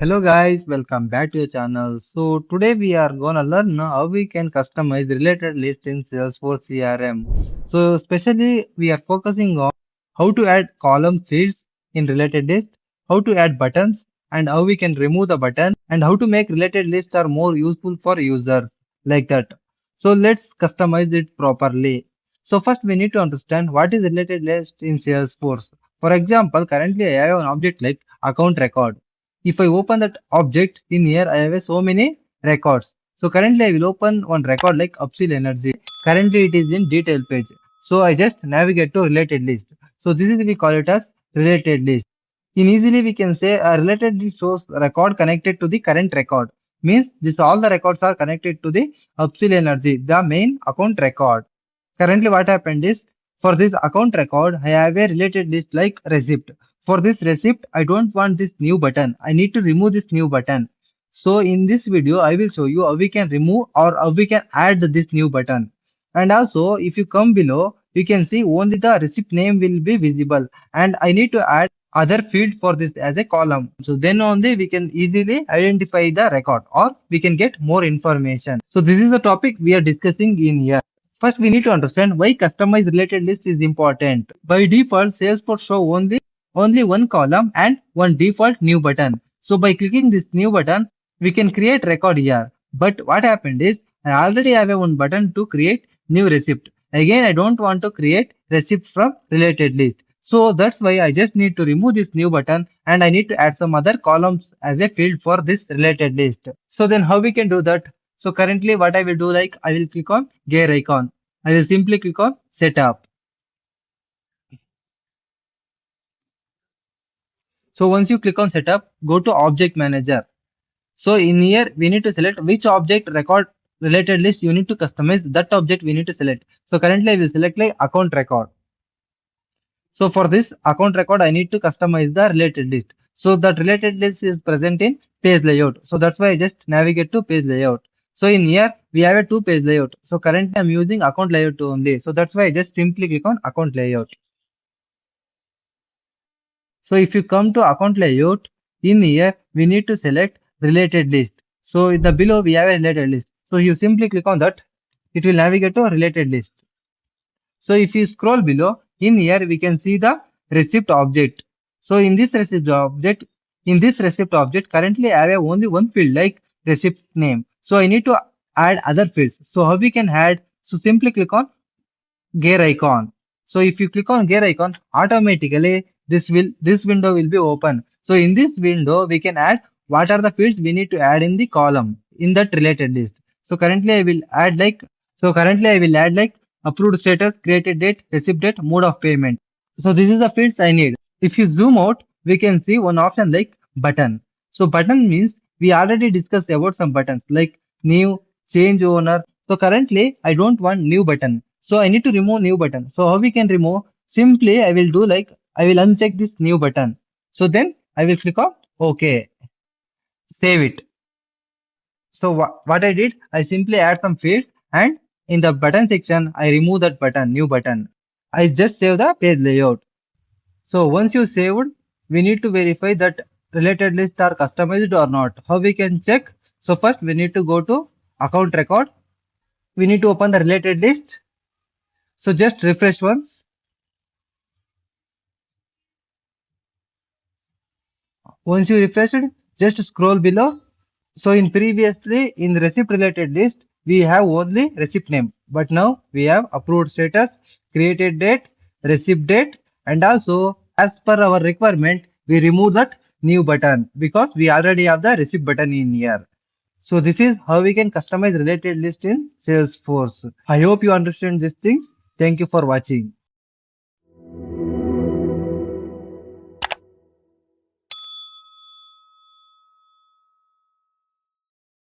Hello guys, welcome back to your channel. So today we are gonna learn how we can customize related list in Salesforce CRM. So especially we are focusing on how to add column fields in related list, how to add buttons and how we can remove the button and how to make related lists are more useful for users like that. So let's customize it properly. So first we need to understand what is related list in Salesforce. For example, currently I have an object like account record. If I open that object in here, I have so many records. So currently I will open one record like upsell energy. Currently it is in detail page. So I just navigate to related list. So this is we call it as related list. In easily we can say a related list shows record connected to the current record. Means this all the records are connected to the upsell energy, the main account record. Currently what happened is for this account record, I have a related list like receipt. For this receipt, I don't want this new button. I need to remove this new button. So in this video, I will show you how we can remove or how we can add this new button. And also, if you come below, you can see only the receipt name will be visible. And I need to add other field for this as a column. So then only we can easily identify the record or we can get more information. So this is the topic we are discussing in here. First, we need to understand why customized related list is important. By default, Salesforce show only one column and one default new button. So by clicking this new button, we can create record here. But what happened is I already have a one button to create new receipt. Again, I don't want to create receipt from related list. So that's why I just need to remove this new button and I need to add some other columns as a field for this related list. So then how we can do that? So currently what I will do like I will click on gear icon. I will simply click on setup. So once you click on setup, go to object manager. So in here we need to select which object record related list you need to customize. That object we need to select. So currently I will select like account record. So for this account record, I need to customize the related list. So that related list is present in page layout. So that's why I just navigate to page layout. So in here, we have a two page layout. So currently I'm using account layout only. So that's why I just simply click on account layout. So if you come to account layout, in here, we need to select related list. So in the below, we have a related list. So you simply click on that. It will navigate to related list. So if you scroll below, in here we can see the receipt object. So in this receipt object, currently I have only one field like receipt name. So I need to add other fields. So how we can add? So simply click on gear icon. So if you click on gear icon, automatically this window will be open. So in this window, we can add what are the fields we need to add in the column in that related list. So currently I will add like approved status, created date, receipt date, mode of payment. So this is the fields I need. If you zoom out, we can see one option like button. So button means we already discussed about some buttons like new, change owner. So currently I don't want new button. So I need to remove new button. So how we can remove? Simply I will do like I will uncheck this new button. So then I will click on OK. Save it. So what I did, I simply add some fields and in the button section, I remove that button, new button. I just save the page layout. So once you saved, we need to verify that related lists are customized or not. How we can check? So first we need to go to account record. We need to open the related list. So just refresh once. Once you refresh it, just scroll below. So in previously in receipt related list, we have only receipt name, but now we have approved status, created date, receipt date, and also as per our requirement, we remove that new button because we already have the receipt button in here. So this is how we can customize related list in Salesforce. I hope you understand these things. Thank you for watching.